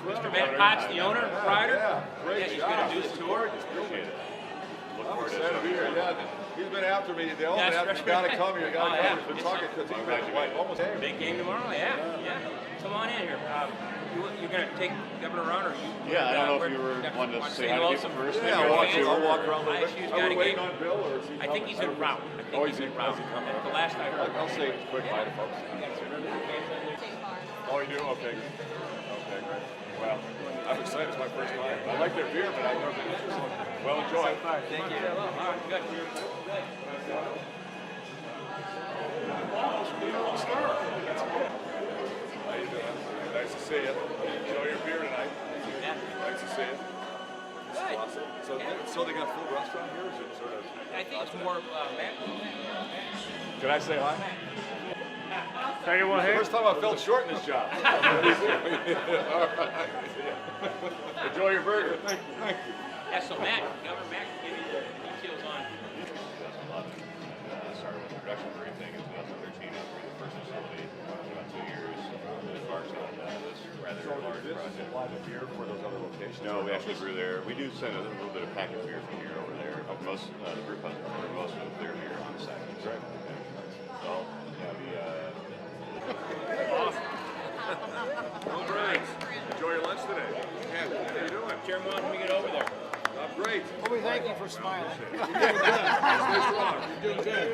Mr. Matt Potts, the owner, proprietor. Yeah, great he's job. going to do the tour. Appreciate it. I'm excited to be here. Yeah, he's been after me. They all been after me. You got to come here. You got to come here. He's been talking because he's been like almost there. Big game tomorrow. Yeah. Come on in here. You're going to take Governor Rauner. Yeah, I don't know if you were wanting to say hi to people first. Yeah, I'll walk around a little bit. Are we waiting on Bill, or is he I think he's en route. Oh, he's en route. The last I heard. I'll say a quick hi to folks. Oh, you do? Okay. Okay, great. Well, I'm excited. It's my first time. I like their beer, but I've never been to this one. Well, enjoy. Thank you. All right, good. How you doing? Nice to see you. Enjoy your beer tonight. Nice to see you. Good. Awesome. So they got a full restaurant here, or is it sort of? I think it's more Can I say hi? Second one here. First time I felt short in this job. All right. Enjoy your burger. Thank you. Yeah, so Governor Matt can give you the details on. Started with the production brewery thing in 2013 after the first facility, about 2 years. Embarked on this rather large project. Supply the beer for those other locations? No, we actually brew there. We do send a little bit of packet beer from here over there. Most the brew pubs for most of their beer on site. Right. So yeah, we. All right. Enjoy your lunch today. How you doing? Chairman, when we get over there. I'm great. Well, we thank you for smiling. You're doing good. Stay strong. You're doing good.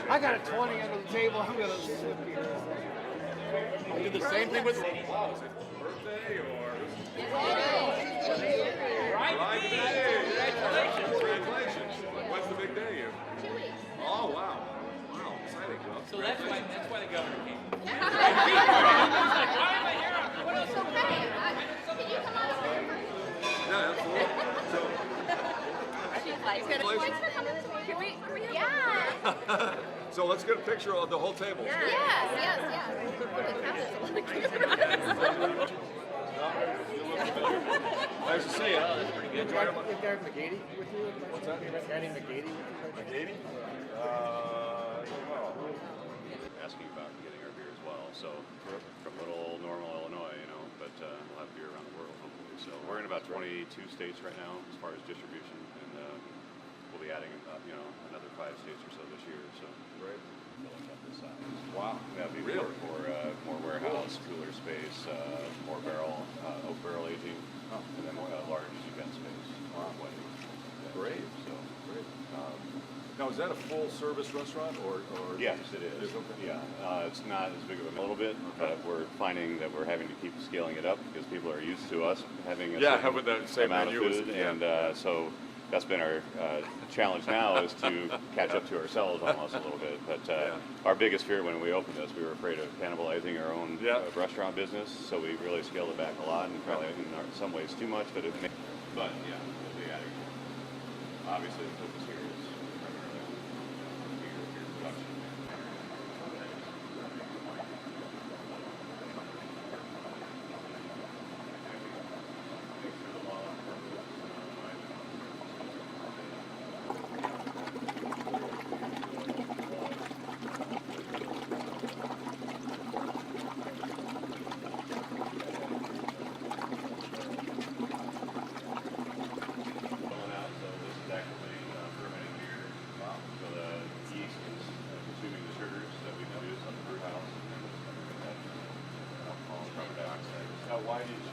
I got a 20 under the table. I'm going to sip here. I did the same thing with. Wow, is it birthday or? Right. Congratulations. Congratulations. What's the big day? 2 weeks. Oh wow. Wow, exciting. So that's why the governor came. It's okay. Can you come on over? Yeah, absolutely. So, She's like, thanks for coming this morning. Can we yeah. so let's get a picture of the whole table. Yes. The cameras. Nice to see you. That's pretty good. Is Gary McGady with you? What's that? Gary McGady with you? McGady? Asking about getting our beer as well. So from little normal Illinois, but we'll have beer around the world hopefully. So we're in about 22 states right now as far as distribution, and we'll be adding another 5 states or so this year. So Great. filling up this size. Wow. That'd be Really? more warehouse, cooler space, more oak barrel aging, and then more large event space. Wow. Wedding. Great. So Great. Now, is that a full-service restaurant, or? yes, it is. Okay. Yeah, it's not as big of a little bit, but we're finding that we're having to keep scaling it up because people are used to us having a certain having the same amount menu of as- food, yeah. and so that's been our challenge now is to catch up to ourselves almost a little bit. But our biggest fear when we opened this, we were afraid of cannibalizing our own restaurant business, so we really scaled it back a lot, and probably in some ways too much. But we'll be adding. Obviously, the focus here is primarily beer production.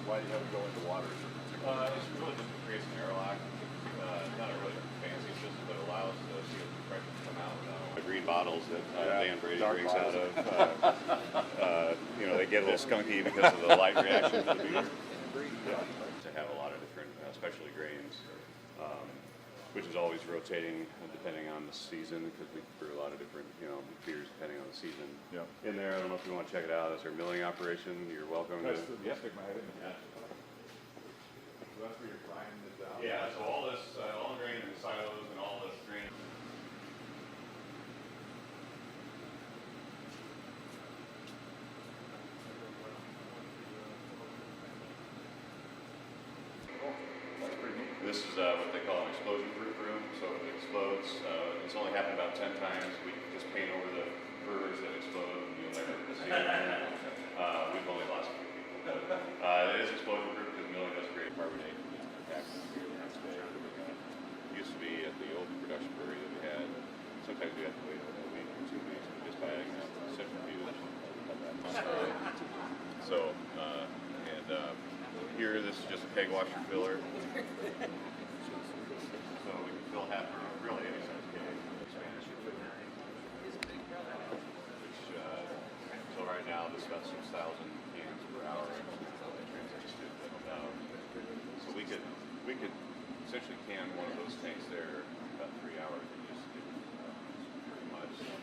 Why do you have to go into water? It's really just to create some airlock. Not a really fancy system, but allows the CO2 pressure to come out. The green bottles that Dan Brady drinks out of, they get a little skunky because of the light reaction to the beer. To have a lot of different specialty grains, which is always rotating depending on the season, because we brew a lot of different beers depending on the season. Yeah. In there, I don't know if you want to check it out. That's our milling operation. You're welcome to. Stick my head in. Yeah. So that's where you're grinding this down? Yeah, so all this, all the grain in the silos and all this grain. This is what they call an explosion-proof room. So if it explodes, it's only happened about 10 times. We just paint over the brewers that explode, and you'll never see it. We've only lost a few people. here, this is just a keg washer filler. So we can fill half, really any size keg. Which, so right now, this is about 6,000 cans per hour. So we could essentially can one of those tanks there in about 3 hours and just get pretty much just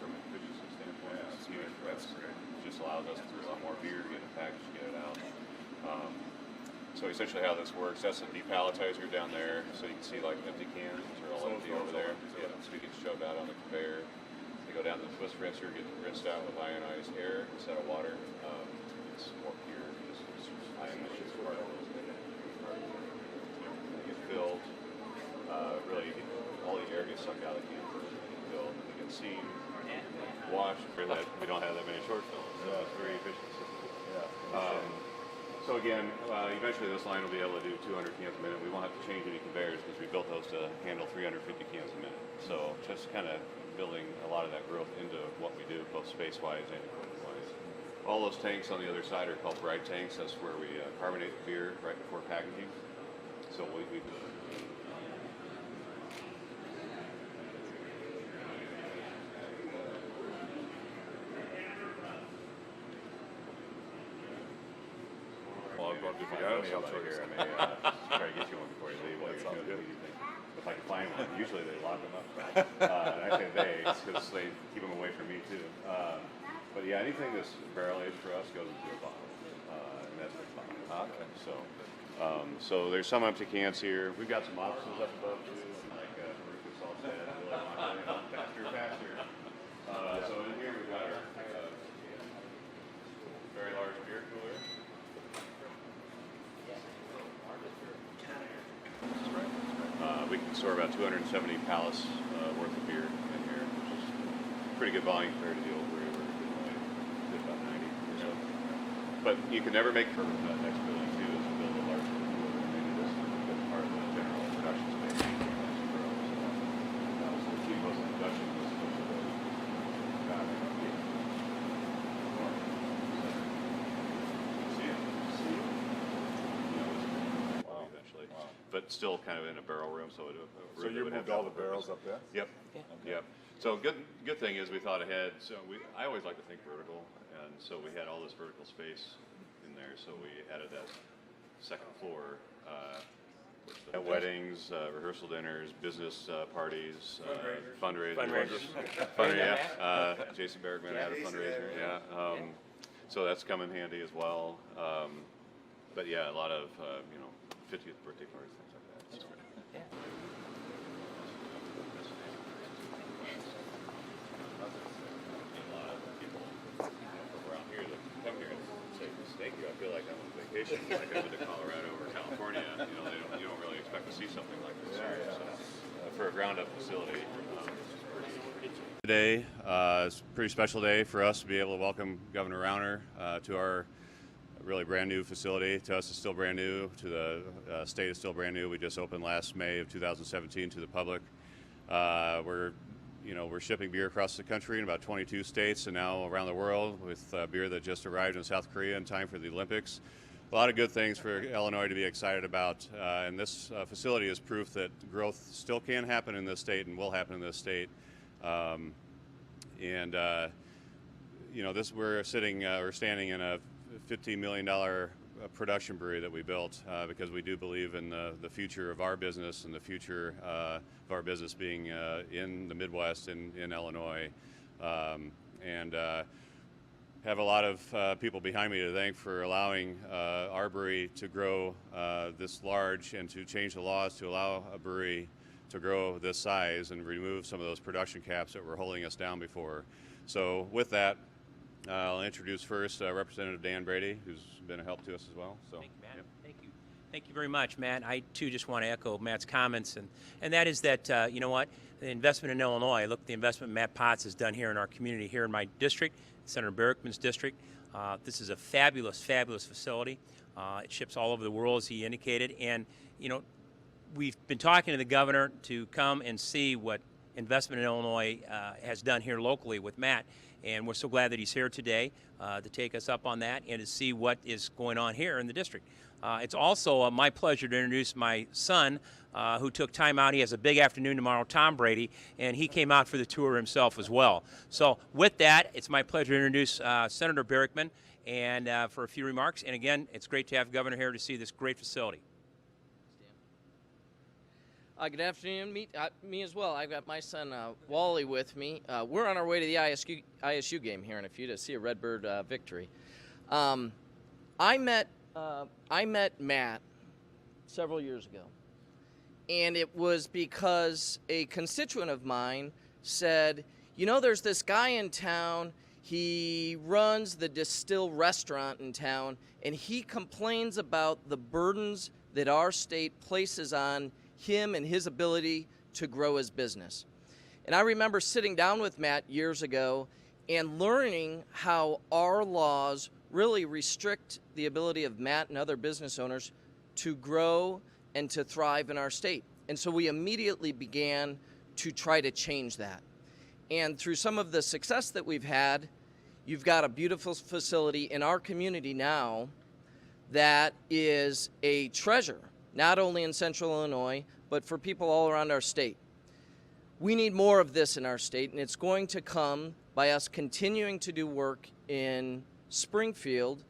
from an efficiency standpoint. It's huge for us. It just allows us to do a lot more beer, get it packaged, get it out. So essentially how this works, that's a depalletizer down there. So you can see like empty cans are all empty over there. Yeah, so we get shoved out on the conveyor. They go down to the twist rinser, get rinsed out with ionized air instead of water. It's more pure. Ionized particles. They get filled. Really, all the air gets sucked out of the can first. They get filled, and they get seamed, washed. We don't have that many short fills, so it's a very efficient system. So again, eventually this line will be able to do 200 cans a minute. We won't have to change any conveyors because we built those to handle 350 cans a minute. So just kind of building a lot of that growth into what we do, both space-wise and equipment-wise. All those tanks on the other side are called bride tanks. That's where we carbonate the beer right before packaging. So we Well, if you got any, I'll try here. I may try to get you one before you leave. What do you think? If I can find one, usually they lock them up. And I say they, because they keep them away from me too. But yeah, anything that's barrel aged for us goes into a bottle, and that's what's fine. Okay. So there's some empty cans here. We've got some options up above too, like Rufus all said, really want to faster. So in here we've got our very large beer cooler. We can store about 270 pallets worth of beer in here, which is pretty good volume compared to the old brewery where we did about 90 or so. But you can never make perfect. That next building too is to build a large cooler. Maybe this is part of the general production space. So the key was the production was but still kind of in a barrel room, so you moved all the barrels up there? Yep. Yeah. Yep. So good thing is we thought ahead. So I always like to think vertical, and so we had all this vertical space in there. So we added that second floor. Weddings, rehearsal dinners, business parties, fundraisers. Yeah. Jason Bergman had a fundraiser. Yeah. So that's come in handy as well. But yeah, a lot of 50th birthday parties, things like that. So. Yeah. A lot of people from around here that come here and say, "Thank you." I feel like I'm on vacation, like I went to Colorado or California. You don't really expect to see something like this here. So, for a ground-up facility. Today is a pretty special day for us to be able to welcome Governor Rauner to our really brand new facility. To us, it's still brand new. To the state, it's still brand new. We just opened last May of 2017 to the public. We're shipping beer across the country in about 22 states and now around the world with beer that just arrived in South Korea in time for the Olympics. A lot of good things for Illinois to be excited about, and this facility is proof that growth still can happen in this state and will happen in this state. We're standing in a $15 million production brewery that we built because we do believe in the future of our business and the future of our business being in the Midwest in Illinois. Have a lot of people behind me to thank for allowing our brewery to grow this large and to change the laws to allow a brewery to grow this size and remove some of those production caps that were holding us down before. So with that, I'll introduce first Representative Dan Brady, who's been a help to us as well. So, thank you, Matt. Yep. Thank you very much, Matt. I too just want to echo Matt's comments, and that is that the investment in Illinois. Look, the investment Matt Potts has done here in our community, here in my district, Senator Berkman's district. This is a fabulous, fabulous facility. It ships all over the world, as he indicated, and we've been talking to the governor to come and see what investment in Illinois has done here locally with Matt. And we're so glad that he's here today to take us up on that and to see what is going on here in the district. It's also my pleasure to introduce my son, who took time out. He has a big afternoon tomorrow, Tom Brady, and he came out for the tour himself as well. So with that, it's my pleasure to introduce Senator Berickman and for a few remarks. And again, it's great to have the governor here to see this great facility. Good afternoon. Me as well. I've got my son Wally with me. We're on our way to the ISU game here in a few to see a Redbird victory. I met Matt several years ago, and it was because a constituent of mine said, you know, there's this guy in town. He runs the Destihl restaurant in town, and he complains about the burdens that our state places on him and his ability to grow his business. And I remember sitting down with Matt years ago and learning how our laws really restrict the ability of Matt and other business owners to grow and to thrive in our state. And so we immediately began to try to change that. And through some of the success that we've had, you've got a beautiful facility in our community now that is a treasure, not only in Central Illinois, but for people all around our state. We need more of this in our state, and it's going to come by us continuing to do work in Springfield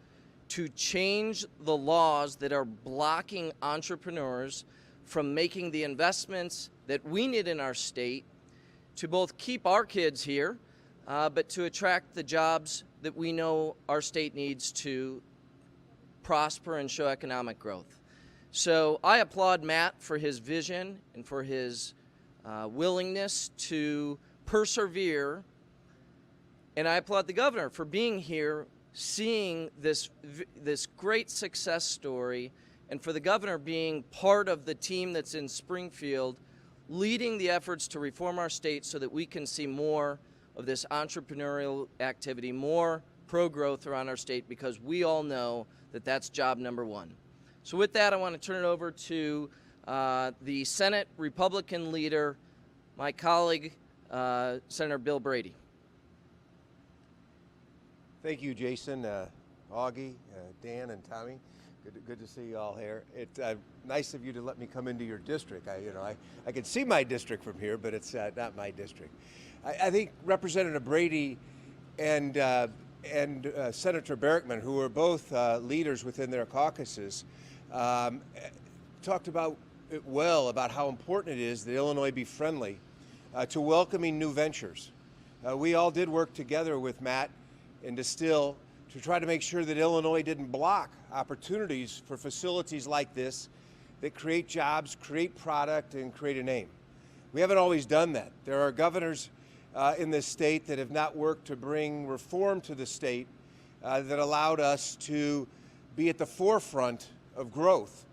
to change the laws that are blocking entrepreneurs from making the investments that we need in our state to both keep our kids here, but to attract the jobs that we know our state needs to prosper and show economic growth. So I applaud Matt for his vision and for his willingness to persevere, and I applaud the governor for being here, seeing this great success story, and for the governor being part of the team that's in Springfield, leading the efforts to reform our state so that we can see more of this entrepreneurial activity, more pro-growth around our state, because we all know that that's job number one. So with that, I want to turn it over to the Senate Republican leader, my colleague, Senator Bill Brady. Thank you, Jason, Augie, Dan, and Tommy. Good to see you all here. It's nice of you to let me come into your district. I can see my district from here, but it's not my district. I think Representative Brady and Senator Berickman, who are both leaders within their caucuses, talked about it well, about how important it is that Illinois be friendly to welcoming new ventures. We all did work together with Matt and Destihl to try to make sure that Illinois didn't block opportunities for facilities like this that create jobs, create product, and create a name. We haven't always done that. There are governors in this state that have not worked to bring reform to the state that allowed us to be at the forefront of growth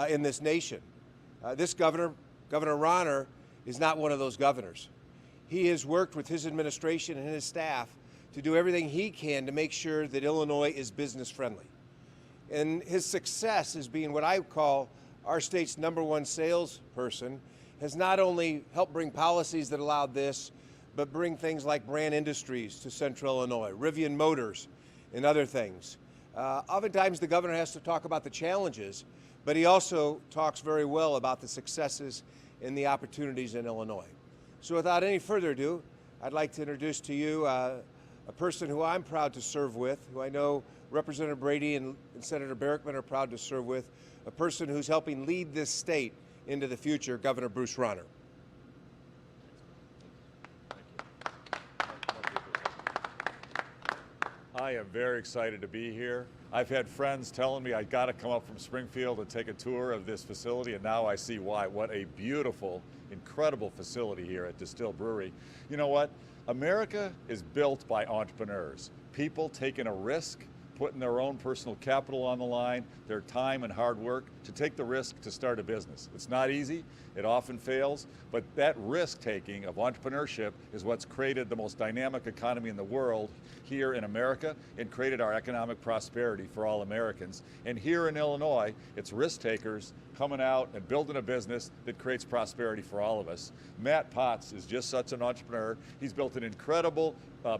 in this nation. This governor, Governor Rauner, is not one of those governors. He has worked with his administration and his staff to do everything he can to make sure that Illinois is business friendly. And his success as being what I call our state's #1 salesperson has not only helped bring policies that allowed this, but bring things like Brand Industries to Central Illinois, Rivian Motors, and other things. Oftentimes the governor has to talk about the challenges, but he also talks very well about the successes and the opportunities in Illinois. So without any further ado, I'd like to introduce to you a person who I'm proud to serve with, who I know Representative Brady and Senator Berickman are proud to serve with, a person who's helping lead this state into the future, Governor Bruce Rauner. I am very excited to be here. I've had friends telling me I got to come up from Springfield and take a tour of this facility, and now I see why. What a beautiful, incredible facility here at Destihl Brewery. You know what? America is built by entrepreneurs, people taking a risk, putting their own personal capital on the line, their time and hard work to take the risk to start a business. It's not easy, it often fails, but that risk taking of entrepreneurship is what's created the most dynamic economy in the world here in America and created our economic prosperity for all Americans. And here in Illinois, it's risk takers coming out and building a business that creates prosperity for all of us. Matt Potts is just such an entrepreneur. He's built an incredible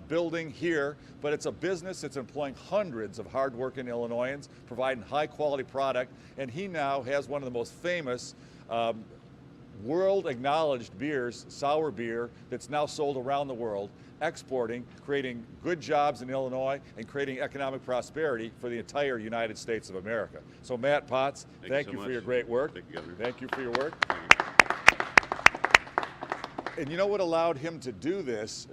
building here, but it's a business that's employing hundreds of hardworking Illinoisans, providing high quality product, and he now has one of the most famous world acknowledged beers, sour beer, that's now sold around the world, exporting, creating good jobs in Illinois, and creating economic prosperity for the entire United States of America. So Matt Potts, thank you for your great work. Thank you, Governor. Thank you for your work. And you know what allowed him to do this,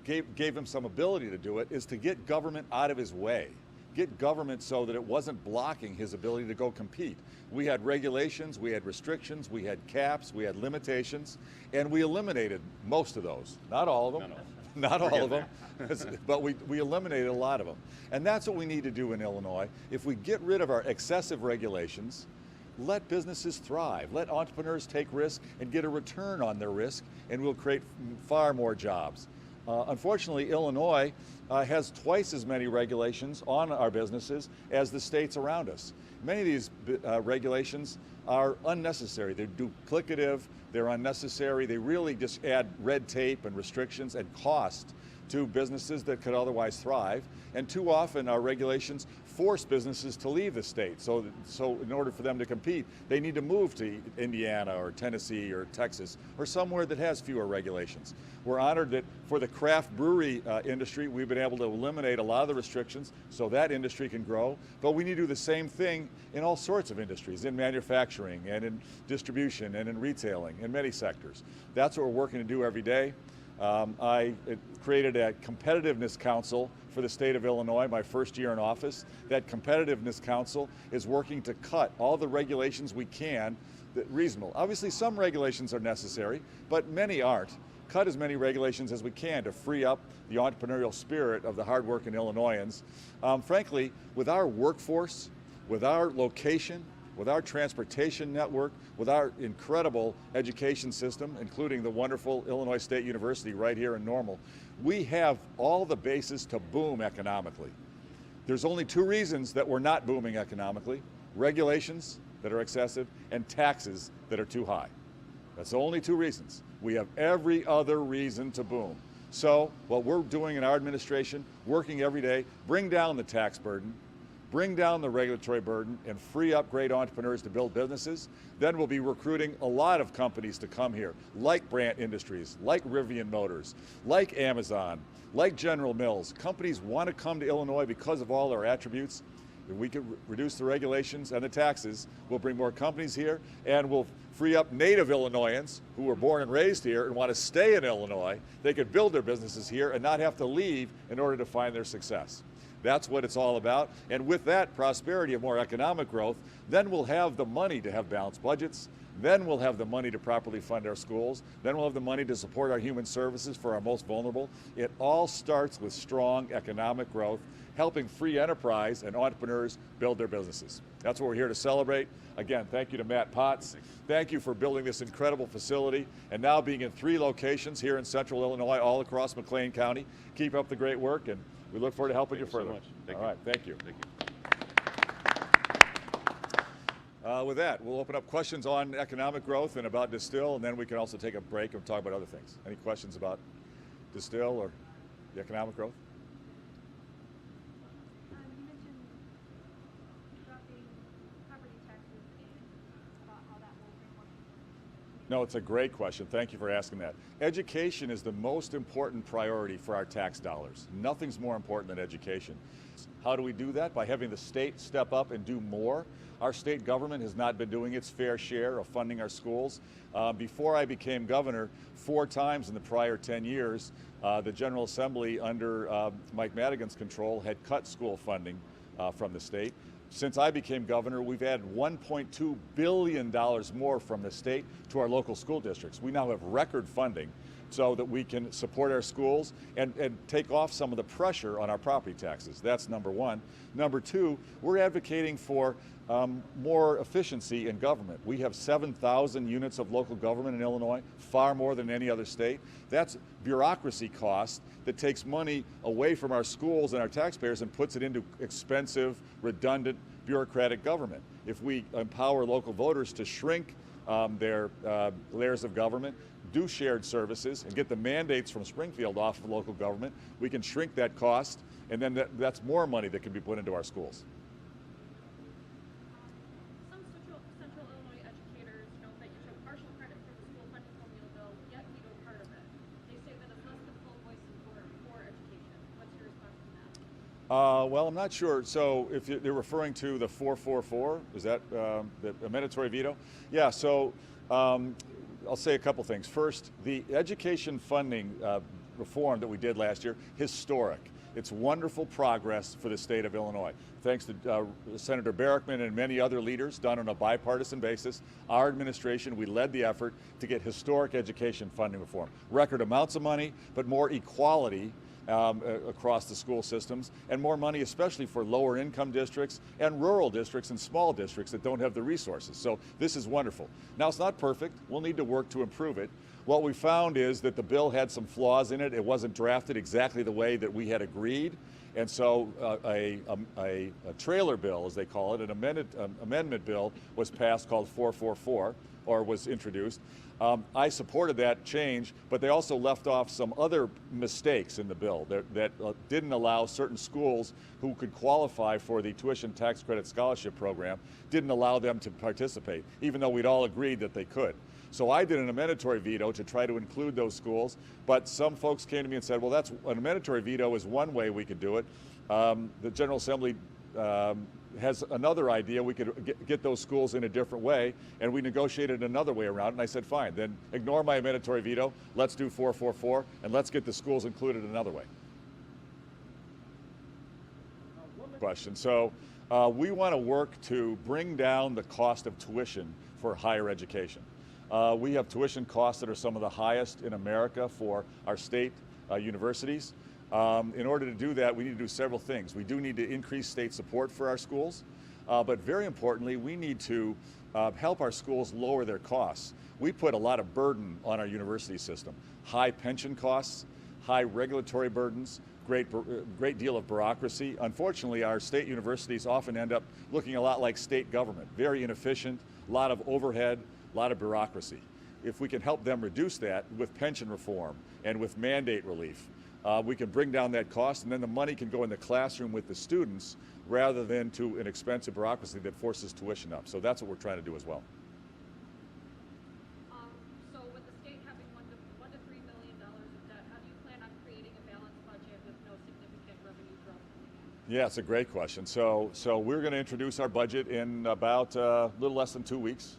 gave him some ability to do it, is to get government out of his way. Get government so that it wasn't blocking his ability to go compete. We had regulations, we had restrictions, we had caps, we had limitations, and we eliminated most of those. Not all of them. Not all of them, but we eliminated a lot of them. And that's what we need to do in Illinois. If we get rid of our excessive regulations, let businesses thrive, let entrepreneurs take risk and get a return on their risk, and we'll create far more jobs. Unfortunately, Illinois has twice as many regulations on our businesses as the states around us. Many of these regulations are unnecessary. They're duplicative, they're unnecessary, they really just add red tape and restrictions and cost to businesses that could otherwise thrive. And too often our regulations force businesses to leave the state. So in order for them to compete, they need to move to Indiana or Tennessee or Texas or somewhere that has fewer regulations. We're honored that for the craft brewery industry, we've been able to eliminate a lot of the restrictions so that industry can grow. But we need to do the same thing in all sorts of industries, in manufacturing and in distribution and in retailing, in many sectors. That's what we're working to do every day. I created a competitiveness council for the state of Illinois my first year in office. That competitiveness council is working to cut all the regulations we can that reasonable. Obviously some regulations are necessary, but many aren't. Cut as many regulations as we can to free up the entrepreneurial spirit of the hardworking Illinoisans. Frankly, with our workforce, with our location, with our transportation network, with our incredible education system, including the wonderful Illinois State University right here in Normal, we have all the basis to boom economically. There's only two reasons that we're not booming economically: regulations that are excessive and taxes that are too high. That's the only two reasons. We have every other reason to boom. So what we're doing in our administration, working every day, bring down the tax burden, bring down the regulatory burden, and free up great entrepreneurs to build businesses. Then we'll be recruiting a lot of companies to come here, like Brandt Industries, like Rivian Motors, like Amazon, like General Mills. Companies want to come to Illinois because of all our attributes. If we can reduce the regulations and the taxes, we'll bring more companies here, and we'll free up native Illinoisans who were born and raised here and want to stay in Illinois. They could build their businesses here and not have to leave in order to find their success. That's what it's all about. And with that prosperity of more economic growth, then we'll have the money to have balanced budgets. Then we'll have the money to properly fund our schools. Then we'll have the money to support our human services for our most vulnerable. It all starts with strong economic growth, helping free enterprise and entrepreneurs build their businesses. That's what we're here to celebrate. Again, thank you to Matt Potts. Thank you for building this incredible facility and now being in 3 locations here in central Illinois, all across McLean County. Keep up the great work, and we look forward to helping you further. So much. Thank all you. right, thank you. Thank you. With that, we'll open up questions on economic growth and about Destihl, and then we can also take a break and talk about other things. Any questions about Destihl or the economic growth? You mentioned dropping property taxes and about how that will bring more people. No, it's a great question. Thank you for asking that. Education is the most important priority for our tax dollars. Nothing's more important than education. How do we do that? By having the state step up and do more. Our state government has not been doing its fair share of funding our schools. Before I became governor, 4 times in the prior 10 years, the General Assembly under Mike Madigan's control had cut school funding from the state. Since I became governor, we've added $1.2 billion more from the state to our local school districts. We now have record funding so that we can support our schools and take off some of the pressure on our property taxes. That's number one. Number two, we're advocating for more efficiency in government. We have 7,000 units of local government in Illinois, far more than any other state. That's bureaucracy cost that takes money away from our schools and our taxpayers and puts it into expensive, redundant, bureaucratic government. If we empower local voters to shrink their layers of government, do shared services, and get the mandates from Springfield off of local government, we can shrink that cost, and then that's more money that can be put into our schools. Some central Illinois educators note that you took partial credit for the school funding formula bill, yet veto part of it. They say that it's less than full voice support for education. What's your response to that? Well, I'm not sure. So if you're referring to the 444, is that the mandatory veto? Yeah, so I'll say a couple things. First, the education funding reform that we did last year, historic. It's wonderful progress for the state of Illinois. Thanks to Senator Barrickman and many other leaders, done on a bipartisan basis. Our administration, we led the effort to get historic education funding reform. Record amounts of money, but more equality across the school systems, and more money especially for lower income districts and rural districts and small districts that don't have the resources. So this is wonderful. Now, it's not perfect. We'll need to work to improve it. What we found is that the bill had some flaws in it. It wasn't drafted exactly the way that we had agreed. And so a trailer bill, as they call it, an amendment bill was passed called 444, or was introduced. I supported that change, but they also left off some other mistakes in the bill that didn't allow certain schools who could qualify for the tuition tax credit scholarship program, didn't allow them to participate, even though we'd all agreed that they could. So I did an amendatory veto to try to include those schools, but some folks came to me and said, well, that's an amendatory veto is one way we could do it. The General Assembly has another idea. We could get those schools in a different way, and we negotiated another way around, and I said, fine, then ignore my mandatory veto, let's do 444, and let's get the schools included another way. Question. So we want to work to bring down the cost of tuition for higher education. We have tuition costs that are some of the highest in America for our state universities. In order to do that, we need to do several things. We do need to increase state support for our schools, but very importantly, we need to help our schools lower their costs. We put a lot of burden on our university system. High pension costs, high regulatory burdens, great deal of bureaucracy. Unfortunately, our state universities often end up looking a lot like state government, very inefficient, a lot of overhead, a lot of bureaucracy. If we can help them reduce that with pension reform and with mandate relief, we can bring down that cost, and then the money can go in the classroom with the students rather than to an expensive bureaucracy that forces tuition up. So that's what we're trying to do as well. So with the state having $1 to $3 million of debt, how do you plan on creating a balanced budget with no significant revenue growth coming in? Yeah, it's a great question. So we're going to introduce our budget in about a little less than 2 weeks.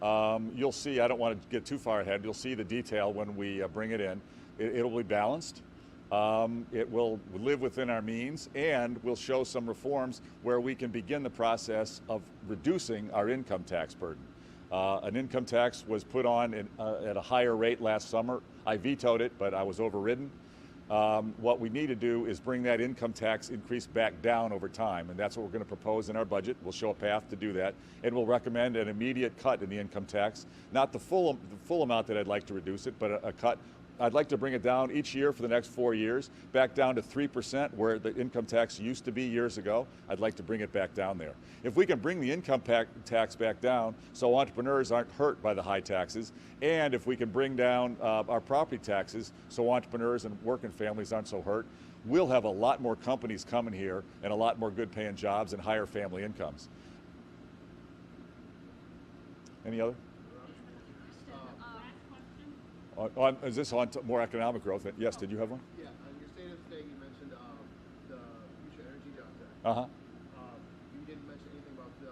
You'll see, I don't want to get too far ahead, you'll see the detail when we bring it in. It'll be balanced. It will live within our means, and we'll show some reforms where we can begin the process of reducing our income tax burden. An income tax was put on at a higher rate last summer. I vetoed it, but I was overridden. What we need to do is bring that income tax increase back down over time, and that's what we're going to propose in our budget. We'll show a path to do that, and we'll recommend an immediate cut in the income tax, not the full amount that I'd like to reduce it, but a cut. I'd like to bring it down each year for the next 4 years, back down to 3%, where the income tax used to be years ago. I'd like to bring it back down there. If we can bring the income tax back down so entrepreneurs aren't hurt by the high taxes, and if we can bring down our property taxes so entrepreneurs and working families aren't so hurt, we'll have a lot more companies coming here and a lot more good paying jobs and higher family incomes. Any other? Is this on more economic growth? Yes, did you have one? Yeah, on your state of the state, you mentioned the Future Energy Jobs Act. Uh-huh. You didn't mention anything about the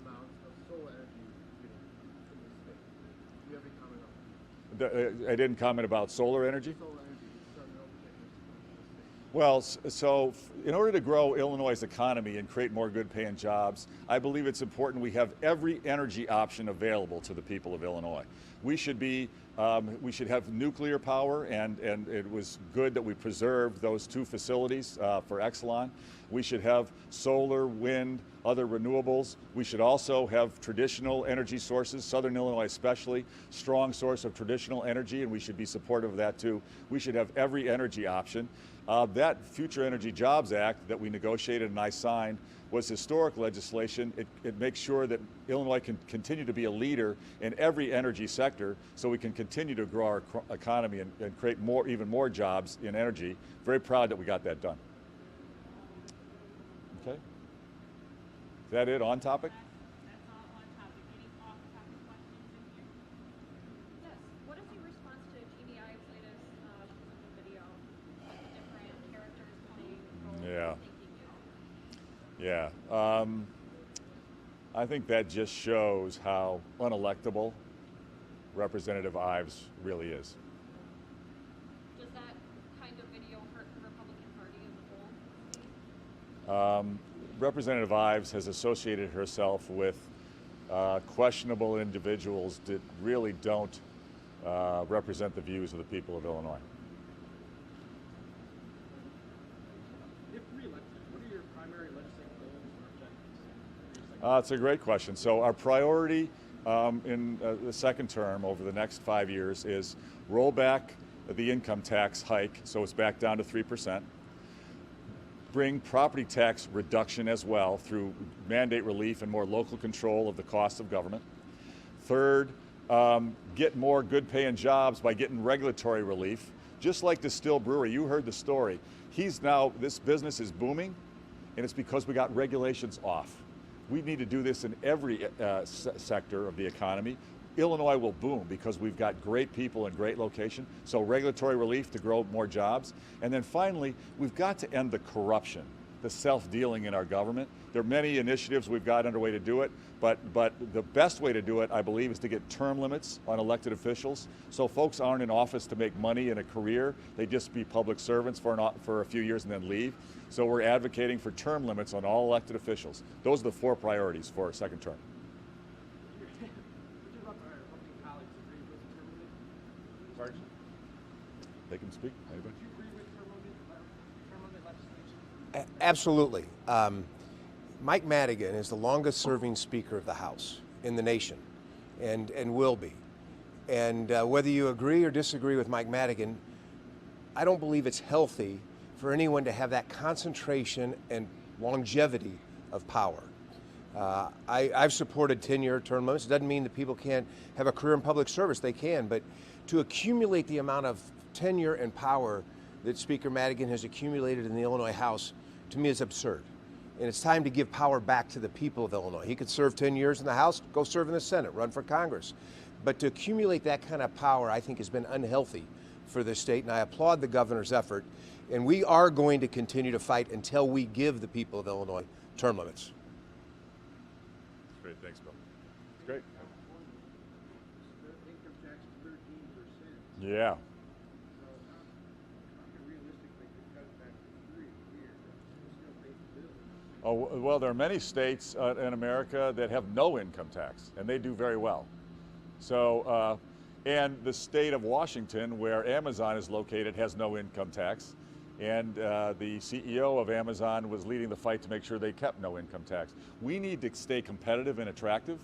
amount of solar energy getting in the state. Do you have any comment on that? I didn't comment about solar energy? Solar energy, starting over the state. Well, so in order to grow Illinois' economy and create more good paying jobs, I believe it's important we have every energy option available to the people of Illinois. We should have nuclear power, and it was good that we preserved those two facilities for Exelon. We should have solar, wind, other renewables. We should also have traditional energy sources, Southern Illinois especially, strong source of traditional energy, and we should be supportive of that too. We should have every energy option. That Future Energy Jobs Act that we negotiated and I signed was historic legislation. It makes sure that Illinois can continue to be a leader in every energy sector so we can continue to grow our economy and create even more jobs in energy. Very proud that we got that done. Okay. Is that it on topic? That's all on topic. Any off-topic questions in here? Yes. What is your response to Jeanne Ives' latest political video? Different characters playing roles, Yeah. thinking you? Yeah. I think that just shows how unelectable Representative Ives really is. Does that kind of video hurt the Republican Party as a whole? Representative Ives has associated herself with questionable individuals that really don't represent the views of the people of Illinois. If reelected, what are your primary legislative goals or objectives? It's a great question. So our priority in the second term over the next 5 years is roll back the income tax hike so it's back down to 3%. Bring property tax reduction as well through mandate relief and more local control of the cost of government. Third, get more good paying jobs by getting regulatory relief. Just like Destihl Brewery, you heard the story. This business is booming, and it's because we got regulations off. We need to do this in every sector of the economy. Illinois will boom because we've got great people and great location. So regulatory relief to grow more jobs. And then finally, we've got to end the corruption, the self-dealing in our government. There are many initiatives we've got underway to do it, but the best way to do it, I believe, is to get term limits on elected officials. So folks aren't in office to make money in a career. They just be public servants for a few years and then leave. So we're advocating for term limits on all elected officials. Those are the 4 priorities for a second term. Pardon? They can speak. Anybody? Do you agree with term limit legislation? Absolutely. Mike Madigan is the longest serving Speaker of the House in the nation and will be. And whether you agree or disagree with Mike Madigan, I don't believe it's healthy for anyone to have that concentration and longevity of power. I've supported 10-year term limits. It doesn't mean that people can't have a career in public service. They can, but to accumulate the amount of tenure and power that Speaker Madigan has accumulated in the Illinois House, to me, is absurd. And it's time to give power back to the people of Illinois. He could serve 10 years in the House, go serve in the Senate, run for Congress. But to accumulate that kind of power, I think, has been unhealthy for the state, and I applaud the governor's effort. And we are going to continue to fight until we give the people of Illinois term limits. Great, thanks, Bill. Great. The income tax is 13%. Yeah. So how can realistically cut it back to 3 years? It still pays the bills. Oh, well, there are many states in America that have no income tax, and they do very well. So, and the state of Washington, where Amazon is located, has no income tax. And the CEO of Amazon was leading the fight to make sure they kept no income tax. We need to stay competitive and attractive.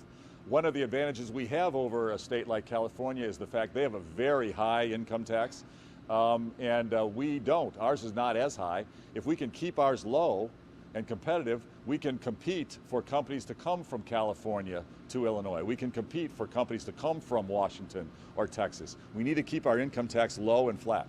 One of the advantages we have over a state like California is the fact they have a very high income tax, and we don't. Ours is not as high. If we can keep ours low and competitive, we can compete for companies to come from California to Illinois. We can compete for companies to come from Washington or Texas. We need to keep our income tax low and flat.